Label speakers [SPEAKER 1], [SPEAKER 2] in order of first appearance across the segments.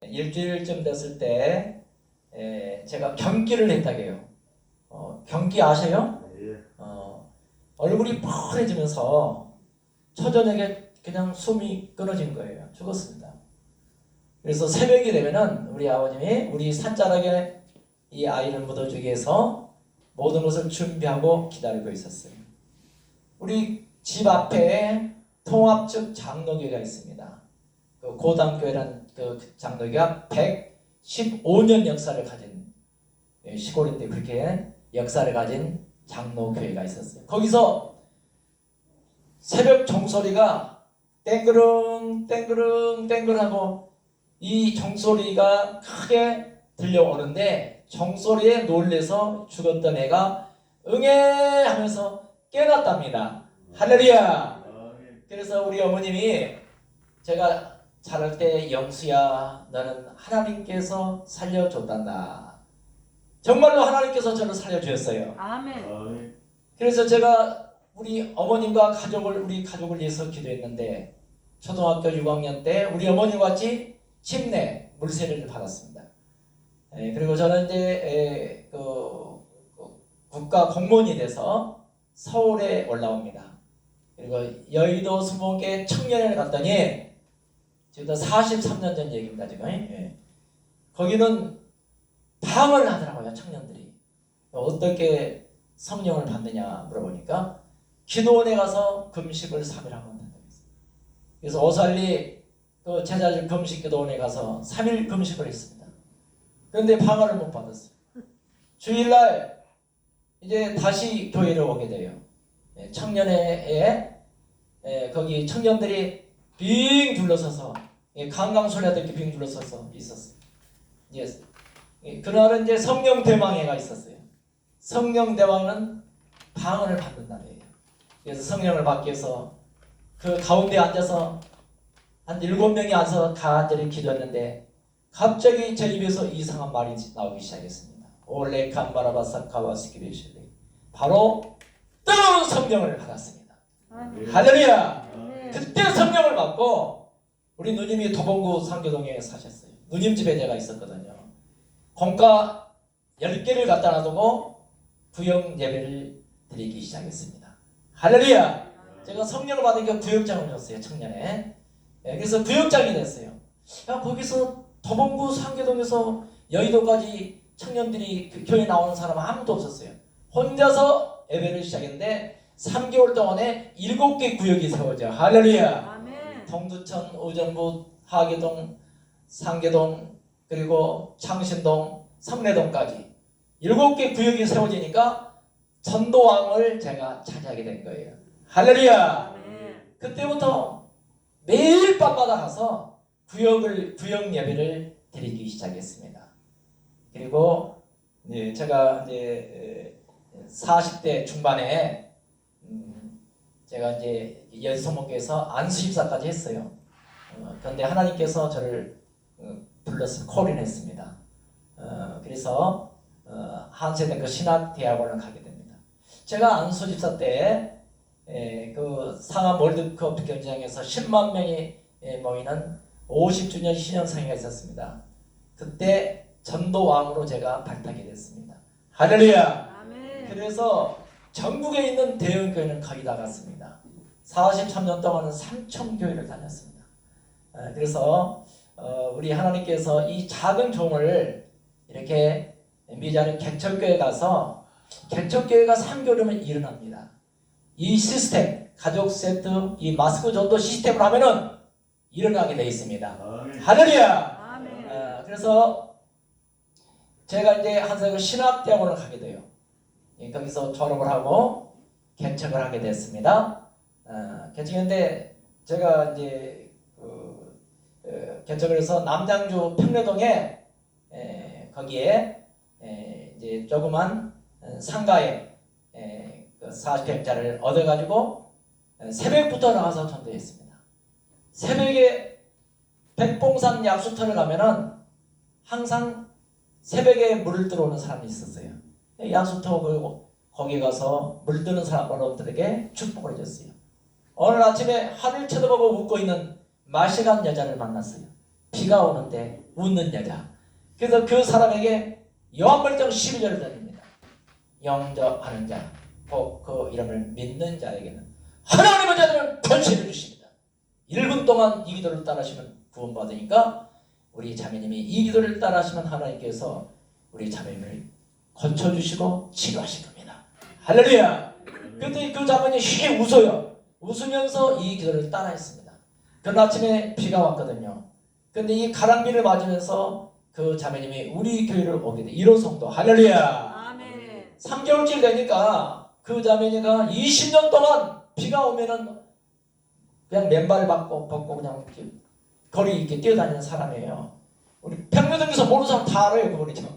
[SPEAKER 1] 일주일쯤 됐을 때 제가 경기를 했다게요. 경기 아세요? 얼굴이 펄해지면서 초저녁에 그냥 숨이 끊어진 거예요. 죽었습니다. 그래서 새벽이 되면은 우리 아버님이 우리 산자락에 이 아이를 묻어주기 위해서 모든 것을 준비하고 기다리고 있었어요. 우리 집 앞에 통합측 장로교회가 있습니다. 그 고담교회라는 그 장로교회가 115년 역사를 가진 시골인데 그렇게 역사를 가진 장로교회가 있었어요. 거기서 새벽 종소리가 땡그릉 땡그릉 땡그릉하고 이 종소리가 크게 들려오는데 종소리에 놀래서 죽었던 애가 응애 하면서 깨어났답니다. 할렐루야. 그래서 우리 어머님이 제가 자랄 때 영수야 너는 하나님께서 살려줬단다. 정말로 하나님께서 저를 살려주셨어요.
[SPEAKER 2] 아멘.
[SPEAKER 1] 그래서 제가 우리 어머님과 우리 가족을 위해서 기도했는데 초등학교 6학년 때 우리 어머님과 같이 침례 물세례를 받았습니다. 그리고 저는 이제 국가 공무원이 돼서 서울에 올라옵니다. 그리고 여의도 수목에 청년회를 갔더니 지금 43년 전 얘기입니다. 지금 거기는 방을 하더라고요. 청년들이 어떻게 성령을 받느냐 물어보니까 기도원에 가서 금식을 3일 하면 된다고 했어요. 그래서 오살리 그 제자들 금식 기도원에 가서 3일 금식을 했습니다. 그런데 방언을 못 받았어요. 주일날 이제 다시 교회를 오게 돼요. 청년회에 거기 청년들이 빙 둘러서서 강강술래들 이렇게 빙 둘러서서 있었어요. 그날은 이제 성령 대왕회가 있었어요. 성령 대왕은 방언을 받는 날이에요. 그래서 성령을 받기 위해서 그 가운데 앉아서 한 7명이 앉아서 간절히 기도했는데 갑자기 제 입에서 이상한 말이 나오기 시작했습니다. 올레칸바라바사카와스키베실레 바로 뜨거운 성령을 받았습니다. 할렐루야. 그때 성령을 받고 우리 누님이 도봉구 상교동에 사셨어요. 누님 집에 제가 있었거든요. 공과 10개를 갖다 놔두고 구역 예배를 드리기 시작했습니다. 할렐루야. 제가 성령을 받으니까 구역장을 줬어요. 청년에. 그래서 구역장이 됐어요. 거기서 도봉구 상교동에서 여의도까지 청년들이 그 교회 나오는 사람은 아무도 없었어요. 혼자서 예배를 시작했는데 3개월 동안에 7개 구역이 세워져. 할렐루야.
[SPEAKER 2] 아멘.
[SPEAKER 1] 동두천, 의정부, 하계동, 상계동, 그리고 창신동, 삼례동까지 7개 구역이 세워지니까 전도왕을 제가 차지하게 된 거예요. 할렐루야.
[SPEAKER 2] 아멘.
[SPEAKER 1] 그때부터 매일 밤마다 가서 구역 예배를 드리기 시작했습니다. 그리고 제가 이제 40대 중반에 제가 이제 연수목교에서 안수집사까지 했어요. 그런데 하나님께서 저를 불러서 콜인했습니다. 그래서 한세대교 신학대학원을 가게 됩니다. 제가 안수집사 때 그 상암 월드컵 경기장에서 10만 명이 모이는 50주년 신년상회가 있었습니다. 그때 전도왕으로 제가 발탁이 됐습니다. 할렐루야.
[SPEAKER 2] 아멘.
[SPEAKER 1] 그래서 전국에 있는 대형교회는 거의 다 갔습니다. 43년 동안은 3,000교회를 다녔습니다. 그래서 우리 하나님께서 이 작은 종을 이렇게 미자리 개척교회 가서 개척교회가 3개월이면 일어납니다. 이 시스템, 가족 세트, 이 마스크 전도 시스템을 하면은 일어나게 되어 있습니다. 할렐루야.
[SPEAKER 2] 아멘.
[SPEAKER 1] 그래서 제가 이제 한사교 신학대학원을 가게 돼요. 거기서 졸업을 하고 개척을 하게 됐습니다. 개척했는데 제가 이제 개척을 해서 남장주 평내동에 거기에 이제 조그만 상가에 40평짜리를 얻어가지고 새벽부터 나가서 전도했습니다. 새벽에 백봉산 약수터를 가면은 항상 새벽에 물을 들어오는 사람이 있었어요. 약수터 거기 가서 물드는 사람들에게 축복을 해줬어요. 어느 아침에 하늘 쳐다보고 웃고 있는 마시간 여자를 만났어요. 비가 오는데 웃는 여자. 그래서 그 사람에게 요한벌정 12절을 던집니다. 영접하는 자, 곧 그 이름을 믿는 자에게는 하나님의 자들은 권세를 주십니다. 1분 동안 이 기도를 따라하시면 구원받으니까 우리 자매님이 이 기도를 따라하시면 하나님께서 우리 자매님을 고쳐주시고 치료하실 겁니다. 할렐루야. 그때 그 자매님이 휘 웃어요. 웃으면서 이 기도를 따라했습니다. 그런 아침에 비가 왔거든요. 근데 이 가랑비를 맞으면서 그 자매님이 우리 교회를 오게 돼. 1호 성도. 할렐루야.
[SPEAKER 2] 아멘.
[SPEAKER 1] 3개월쯤 되니까 그 자매니가 20년 동안 비가 오면은 그냥 맨발 벗고 그냥 이렇게 거리 이렇게 뛰어다니는 사람이에요. 우리 평면동에서 모르는 사람 다 알아요, 그분이죠.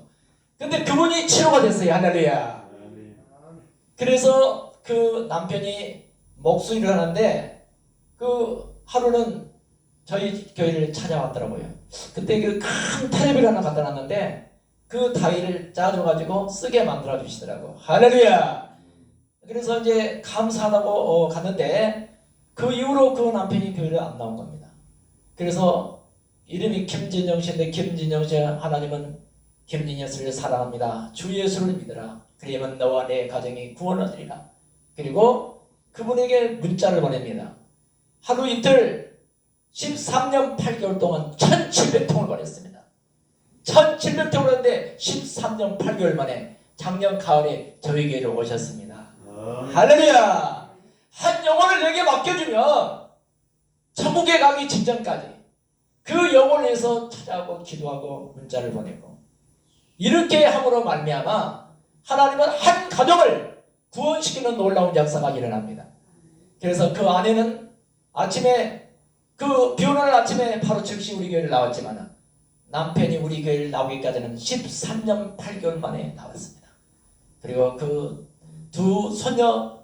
[SPEAKER 1] 근데 그분이 치료가 됐어요. 할렐루야. 그래서 그 남편이 목수일을 하는데 그 하루는 저희 교회를 찾아왔더라고요. 그때 그 큰 텔레비를 하나 갖다 놨는데 그 다이를 짜줘가지고 쓰게 만들어 주시더라고. 할렐루야. 그래서 이제 감사하다고 갔는데 그 이후로 그 남편이 교회를 안 나온 겁니다. 그래서 이름이 김진영 씨인데 김진영 씨 하나님은 김진영 씨를 사랑합니다. 주 예수를 믿으라. 그리하면 너와 내 가정이 구원을 얻으리라. 그리고 그분에게 문자를 보냅니다. 하루 이틀 13년 8개월 동안 1700통을 보냈습니다. 1700통을 했는데 13년 8개월 만에 작년 가을에 저희 교회로 오셨습니다. 할렐루야. 한 영혼을 내게 맡겨주면 천국에 가기 직전까지 그 영혼을 위해서 찾아오고 기도하고 문자를 보내고 이렇게 함으로 말미암아 하나님은 한 가정을 구원시키는 놀라운 역사가 일어납니다. 그래서 그 아내는 아침에 그 비 오는 날 아침에 바로 즉시 우리 교회를 나왔지만 남편이 우리 교회를 나오기까지는 13년 8개월 만에 나왔습니다. 그리고 그 두 손자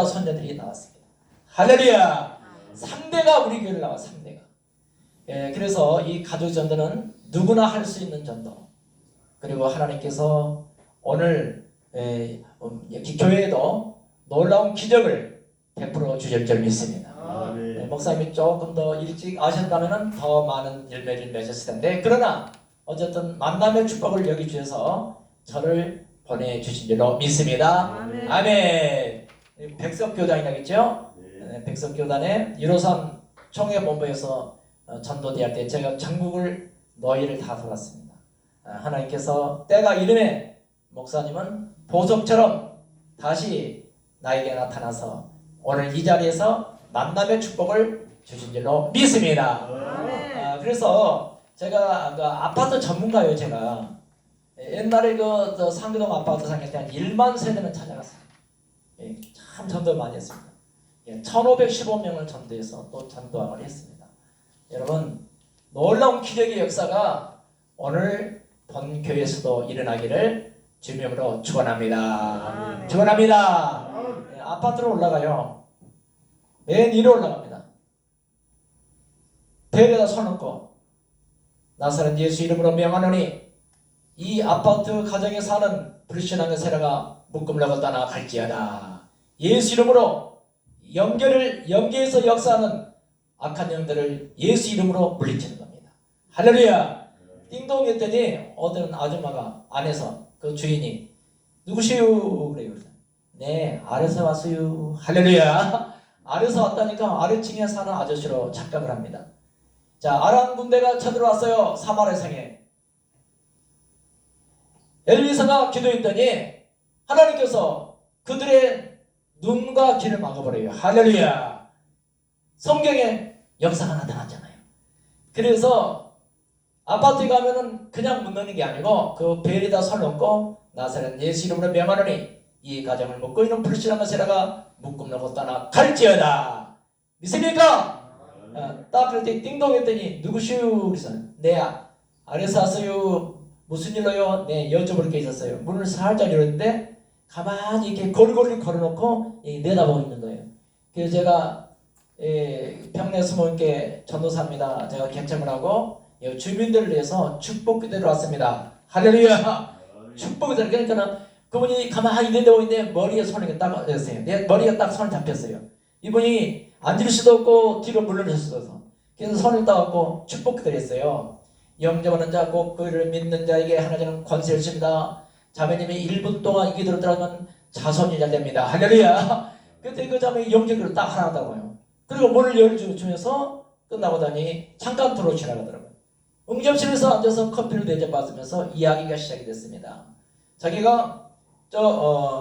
[SPEAKER 1] 손녀들이 나왔습니다. 할렐루야. 3대가 우리 교회를 나와. 3대가. 예, 그래서 이 가족 전도는 누구나 할 수 있는 전도. 그리고 하나님께서 오늘 교회에도 놀라운 기적을 베풀어 주실 줄 믿습니다. 목사님이 조금 더 일찍 아셨다면 더 많은 열매를 맺었을 텐데 그러나 어쨌든 만남의 축복을 여기 주셔서 저를 보내주신 줄로 믿습니다.
[SPEAKER 2] 아멘.
[SPEAKER 1] 아멘. 백석교단이라겠죠? 네, 백석교단의 153 총회본부에서 전도대할 때 제가 전국을 너희를 다 돌았습니다. 하나님께서 때가 이르매 목사님은 보석처럼 다시 나에게 나타나서 오늘 이 자리에서 만남의 축복을 주신 줄로 믿습니다. 그래서 제가 그 아파트 전문가예요. 제가 옛날에 그 상교동 아파트 상할 때 한 1만 세대는 찾아갔어요. 예, 참 전도 많이 했습니다. 1515명을 전도해서 또 전도왕을 했습니다. 여러분 놀라운 기적의 역사가 오늘 본 교회에서도 일어나기를 주님으로 축원합니다. 축원합니다. 예, 아파트로 올라가요. 맨 위로 올라갑니다. 벨에다 손 얹고 나사렛 예수 이름으로 명하노니 이 아파트 가정에 사는 불신앙의 세라가 묶음라고 떠나 갈지어다. 예수 이름으로 영계에서 역사하는 악한 영들을 예수 이름으로 물리치는 겁니다. 할렐루야. 띵동 했더니 어떤 아줌마가 안에서 그 주인이 누구시오? 그래요. 네, 아래서 왔어요. 할렐루야. 아래서 왔다니까 아래층에 사는 아저씨로 착각을 합니다. 자, 아람 군대가 쳐들어왔어요. 사마리아 성에. 엘리사가 기도했더니 하나님께서 그들의 눈과 귀를 막아버려요. 할렐루야. 성경에 역사가 나타났잖아요. 그래서 아파트에 가면은 그냥 문 넣는 게 아니고 그 벨에다 손 얹고 나사렛 예수 이름으로 명하노니 이 가정을 묶고 있는 불신앙의 세라가 묶음 놓고 떠나 갈지어다. 믿습니까? 딱 그럴 때 띵동 했더니 누구시오? 그래서 네, 아래서 왔어요. 무슨 일로요? 네, 여쭤볼 게 있었어요. 문을 살짝 열었는데 가만히 이렇게 골고루 걸어놓고 내다보고 있는 거예요. 그래서 제가 평내 스모인께 전도사입니다. 제가 개청을 하고 주민들을 위해서 축복기도를 왔습니다. 할렐루야. 축복기도를 그러니까 그분이 가만히 내다보고 있는데 머리에 손을 딱 얹었어요. 내 머리가 딱 손을 잡혔어요. 이분이 앉을 수도 없고 뒤로 물러설 수도 없어. 그래서 손을 따갖고 축복드렸어요. 영접하는 자 곧 그를 믿는 자에게 하나님은 권세를 줍니다. 자매님이 1분 동안 이 기도를 들으면 자손이자 됩니다. 할렐루야. 그때 그 자매의 영접기를 딱 하나 하다고요. 그리고 문을 열주면서 끝나고 다니 잠깐 들어 지나가더라고요. 응접실에서 앉아서 커피를 대접받으면서 이야기가 시작이 됐습니다. 자기가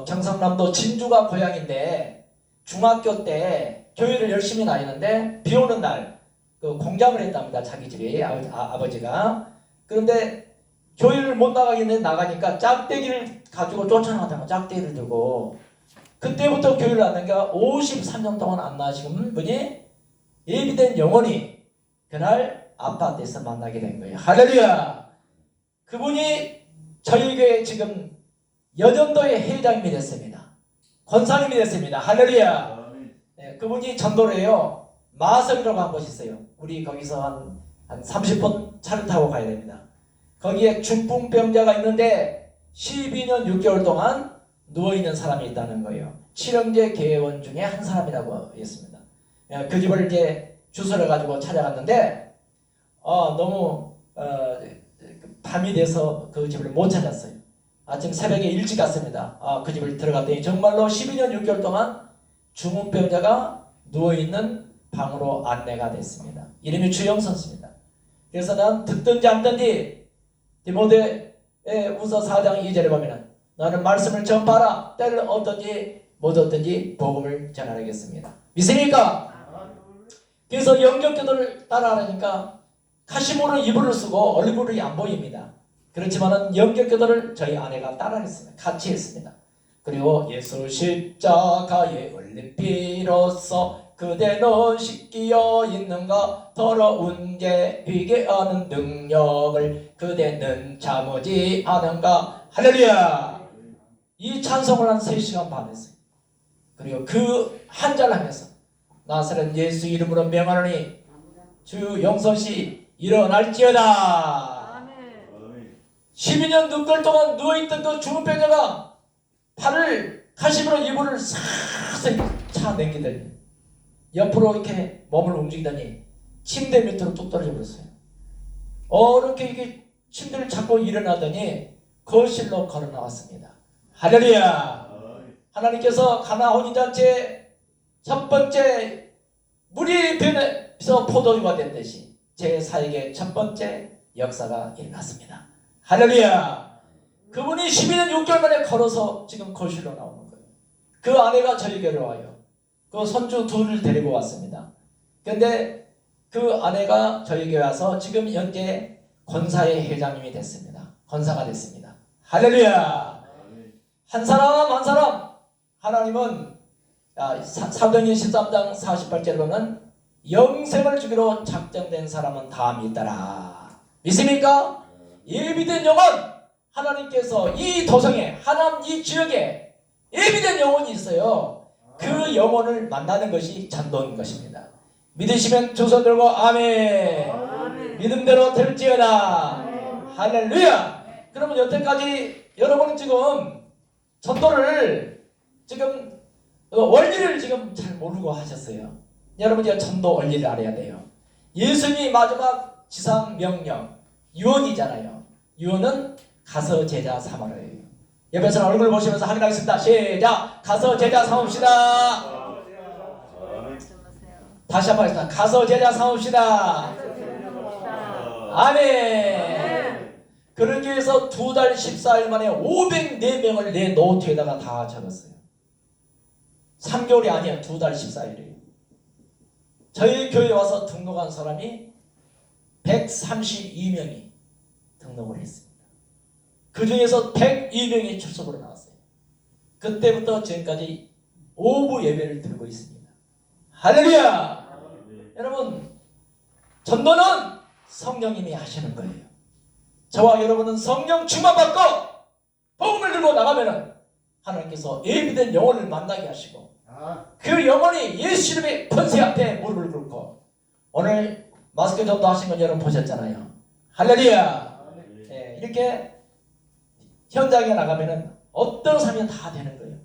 [SPEAKER 1] 경상남도 진주가 고향인데 중학교 때 교회를 열심히 다니는데 비 오는 날 그 공장을 했답니다. 자기 집에 아버지가. 그런데 교회를 못 나가겠는데 나가니까 짝대기를 가지고 쫓아나가다가 짝대기를 들고 그때부터 교회를 안 다니까 53년 동안 안 나가신 분이 예비된 영혼이 그날 아파트에서 만나게 된 거예요. 할렐루야. 그분이 저희 교회 지금 여전도의 회장님이 됐습니다. 권사님이 됐습니다. 할렐루야. 네, 그분이 전도를 해요. 마성이라고 한 곳이 있어요. 우리 거기서 한 30분 차를 타고 가야 됩니다. 거기에 중풍병자가 있는데 12년 6개월 동안 누워있는 사람이 있다는 거예요. 칠형제 계원 중에 한 사람이라고 했습니다. 그 집을 이제 주소를 가지고 찾아갔는데 너무 밤이 돼서 그 집을 못 찾았어요. 아침 새벽에 일찍 갔습니다. 그 집을 들어갔더니 정말로 12년 6개월 동안 중풍병자가 누워있는 방으로 안내가 됐습니다. 이름이 주영선씨입니다. 그래서 난 듣든지 안 듣든지 디모데후서 4장 2절에 보면 너는 말씀을 전파하라. 때를 얻든지 못 얻든지 복음을 전하겠습니다. 믿습니까? 그래서 영접기도를 따라하니까 카시모는 이불을 쓰고 얼굴이 안 보입니다. 그렇지만은 영접기도를 저희 아내가 따라했습니다. 같이 했습니다. 그리고 예수 십자가의 올림피로서 그대는 씻기어 있는가 더러운 죄 비게 하는 능력을 그대는 참으지 않은가. 할렐루야. 이 찬송을 한 3시간 반 했어요. 그리고 그 한절 하면서 나사렛 예수 이름으로 명하노니 주 영선씨 일어날지어다. 12년 6개월 동안 누워있던 그 중풍병자가 팔을 가심으로 이불을 싹 차내기더니 옆으로 이렇게 몸을 움직이더니 침대 밑으로 뚝 떨어져 버렸어요. 이렇게 침대를 잡고 일어나더니 거실로 걸어 나왔습니다. 할렐루야. 하나님께서 가나 혼인잔치 첫 번째 물이 변해서 포도주가 된 듯이 제 사역의 첫 번째 역사가 일어났습니다. 할렐루야. 그분이 12년 6개월 만에 걸어서 지금 거실로 나오는 거예요. 그 아내가 저희 교회로 와요. 그 손주 둘을 데리고 왔습니다. 그런데 그 아내가 저희 교회 와서 지금 현재 권사의 회장님이 됐습니다. 권사가 됐습니다. 할렐루야. 한 사람 한 사람 하나님은 사도행전 13장 48절로는 영생을 주기로 작정된 사람은 다 믿더라. 믿습니까? 예비된 영혼 하나님께서 이 도성에 하나님 이 지역에 예비된 영혼이 있어요. 그 영혼을 만나는 것이 전도인 것입니다. 믿으시면 두 손 들고 아멘. 아멘. 믿음대로 될지어다. 아멘. 할렐루야. 그러면 여태까지 여러분은 지금 전도를 지금 원리를 지금 잘 모르고 하셨어요. 여러분 이제 전도 원리를 알아야 돼요. 예수님이 마지막 지상 명령 유언이잖아요. 유언은 가서 제자 삼으라예요. 옆에 사람 얼굴 보시면서 확인하겠습니다. 시작. 가서 제자 삼읍시다. 다시 한번 하겠습니다. 가서 제자 삼읍시다. 아멘. 그러기 위해서 2달 14일 만에 504명을 내 노트에다가 다 적었어요. 3개월이 아니에요. 2달 14일이에요. 저희 교회에 와서 등록한 사람이 132명이 등록을 했습니다. 그 중에서 102명이 출석으로 나왔어요. 그때부터 지금까지 오부 예배를 드리고 있습니다. 할렐루야! 여러분, 전도는 성령님이 하시는 거예요. 저와 여러분은 성령 충만받고 복음을 들고 나가면은 하나님께서 예비된 영혼을 만나게 하시고 그 영혼이 예수 이름의 권세 앞에 무릎을 꿇고 오늘 마스크 전도 하신 건 여러분 보셨잖아요. 할렐루야! 네, 이렇게 현장에 나가면은 어떤 사람이 다 되는 거예요.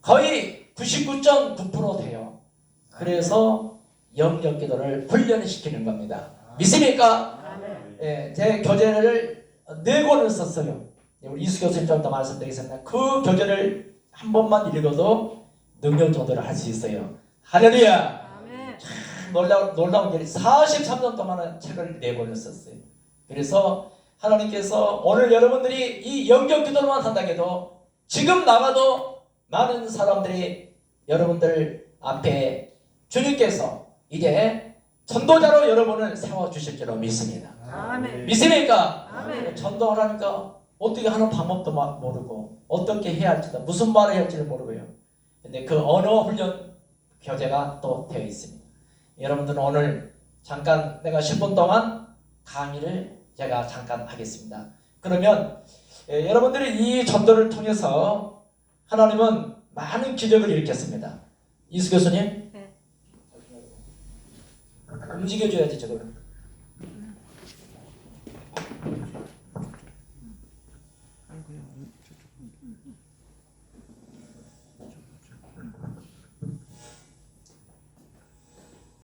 [SPEAKER 1] 거의 99.9% 돼요. 그래서 영적 기도를 훈련시키는 겁니다. 믿습니까? 예, 제 교재를 4권을 썼어요. 우리 이수 교수님 좀 더 말씀드리겠습니다. 그 교재를 한 번만 읽어도 능력 전도를 할 수 있어요. 할렐루야. 참 놀라운 일이 43년 동안은 책을 4권을 썼어요. 그래서 하나님께서 오늘 여러분들이 이 영적 기도만 한다고 해도 지금 나가도 많은 사람들이 여러분들 앞에 주님께서 이제 전도자로 여러분을 세워주실 줄로 믿습니다.
[SPEAKER 2] 아멘.
[SPEAKER 1] 믿습니까?
[SPEAKER 2] 아멘.
[SPEAKER 1] 전도하라니까 어떻게 하는 방법도 막 모르고 어떻게 해야 할지도 무슨 말을 해야 할지를 모르고요. 근데 그 언어 훈련 교재가 또 되어 있습니다. 여러분들은 오늘 잠깐 내가 10분 동안 강의를 제가 잠깐 하겠습니다. 그러면 여러분들이 이 전도를 통해서 하나님은 많은 기적을 일으켰습니다. 이수 교수님?
[SPEAKER 2] 네.
[SPEAKER 1] 움직여줘야지 저걸.